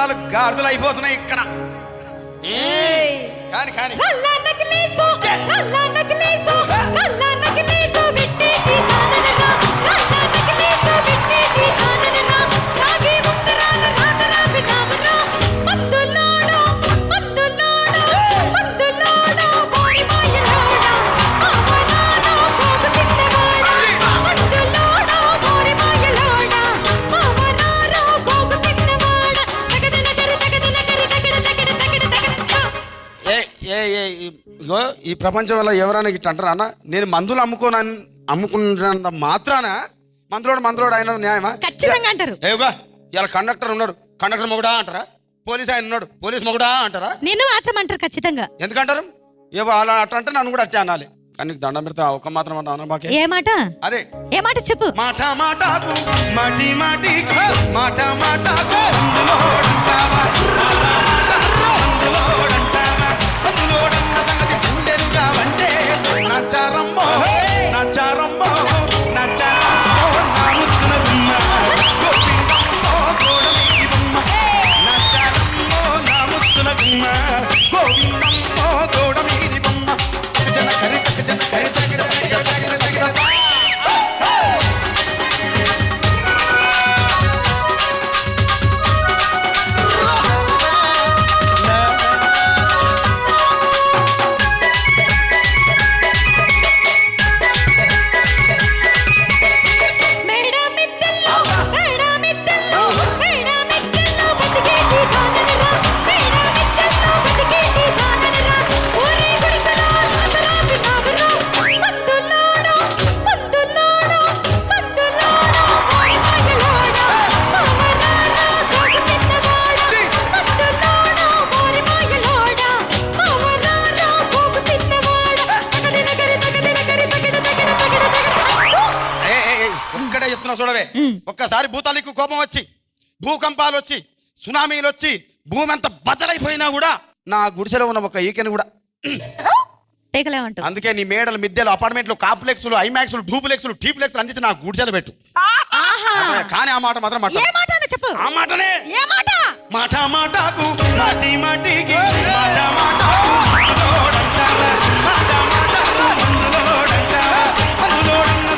గారాలు గాడిదలు అయిపోతున్నాయి ఇక్కడ. కానీ కానీ ఇగో ఈ ప్రపంచంలో ఎవరైనా ఇట్లా అంటారా అన్న? నేను మందులు అమ్ముకున్నంత మాత్రాన మందులోడు ఆయన న్యాయమా? ఖచ్చితంగా అంటారు. ఏగా ఇలా కండక్టర్ ఉన్నాడు, కండక్టర్ మొగుడా అంటారా? పోలీస్ ఆయన ఉన్నాడు, పోలీస్ మొగుడా అంటారా? నేను మాత్రం అంటారు ఖచ్చితంగా. ఎందుకంటారు? ఏవో అలా అట్లా అంటే నన్ను కూడా అట్టే అనాలి. కానీ నీకు దండం పెడతా ఒక మాత్రం అన్నా మాకే. ఏ మాట? అదే ఏ మాట చెప్పు. మాట మాటకు మాటి మాటికి మాట మాటకు సంగతి గుండెలుగా అంటే నచ్చారమ్మో నచ్చారమ్మో నచ్చారమ్మో నా ముద్దుల గుమ్మ గోవిందమ్మో గోడమీది బొమ్మ నచ్చారమ్మో నా ముద్దుల గుమ్మ గోవిందమ్మో గోడమీది బొమ్మ జన కరి జన కరి చూడవే. ఒక్కసారి భూతాలకు కోపం వచ్చి భూకంపాలు వచ్చి సునామీలు వచ్చి భూమి అంతా బద్దలైపోయినా కూడా నా గుడిసెలో ఉన్న ఒక ఈకెని కూడా అందుకే నీ మేడలు మిద్దెలు అపార్ట్మెంట్లు కాంప్లెక్స్లు ఐమాక్స్లు డూప్లెక్స్లు టీప్లెక్స్లు అందించి నా గుడిసెలు పెట్టు. కానీ ఆ మాట మాత్రం ఆ మాటనే మాట మాటకు మాటి మాటికి మాట మాటకు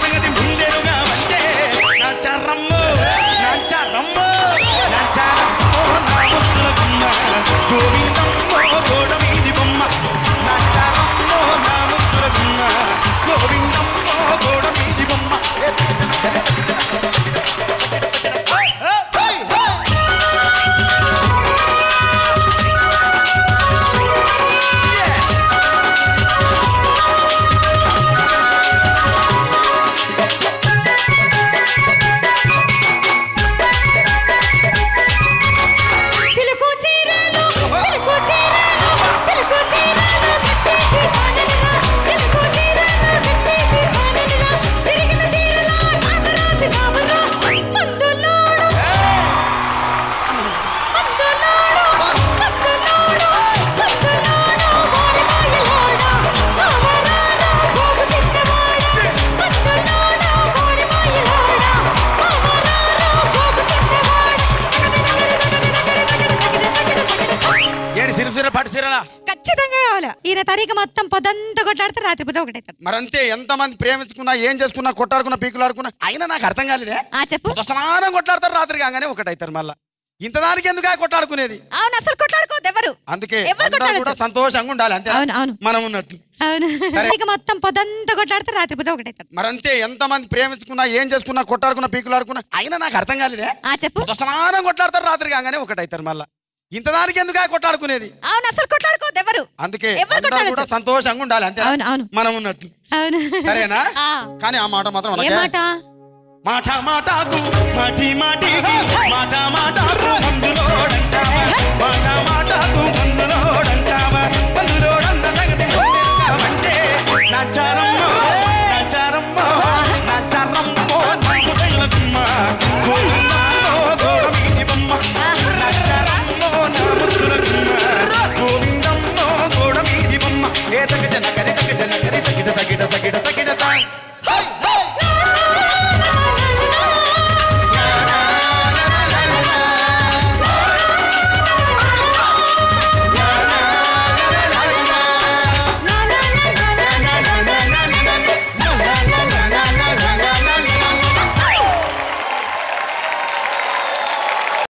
సంగతి ముందెరుగా అంటే నచ్చారమ్మో నచ్చారమ్మో నచ్చారమ్మో నా ముద్దుల గుమ్మ గోవిందమ్మో గోడమీది బొమ్మ నచ్చారమ్మో నా ముద్దుల గుమ్మ గోవిందమ్మో గోడమీది బొమ్మ. ఖచ్చితంగా కావాలా? ఈయన తారీఖు మొత్తం పొద్దంతా కొట్లాడితే రాత్రి పూట ఒకటైతారు. మరంతే ఎంతమంది ప్రేమించుకున్నా ఏం చేసుకున్నా కొట్టాడుకున్నా పీకులాడుకున్నా అయినా నాకు అర్థం కాలేదే. చెప్పు. స్నానం కొట్లాడతారు రాత్రి కాగానే ఒకటైతారు. మళ్ళా ఇంత దానికి ఎందుకు కొట్లాడుకునేది? అవును, అసలు కొట్లాడుకోవద్దు ఎవరు. అందుకే కూడా సంతోషంగా ఉండాలి అంతే మనం ఉన్నట్టు. అవును, తారీఖు మొత్తం పొద్దంతా కొట్లాడితే రాత్రి పూట ఒకటైతారు. మరంతే ఎంతమంది ప్రేమించుకున్నా ఏం చేసుకున్నా కొట్టాడుకున్నా పీకులాడుకున్నా అయినా నాకు అర్థం కాలేదే. చెప్పు. స్నానం కొట్లాడతారు రాత్రి కాగానే ఒకటైతారు. మళ్ళా ఇంత దానికి ఎందుకు కొట్లాడుకునేది? అవును, అసలు కొట్లాడుకోవద్దు ఎవరు. అందుకే కూడా సంతోషంగా ఉండాలి అంతే మనం ఉన్నట్టు. సరేనా? కానీ ఆ మాట మాత్రం మాట మాటకు మాటి మాటికి మాట మాటకు మందులోడంటావా మాట మాటకు మందులోడంటావా మందులోడంత సంగతి అంటే నచ్చారమ్మ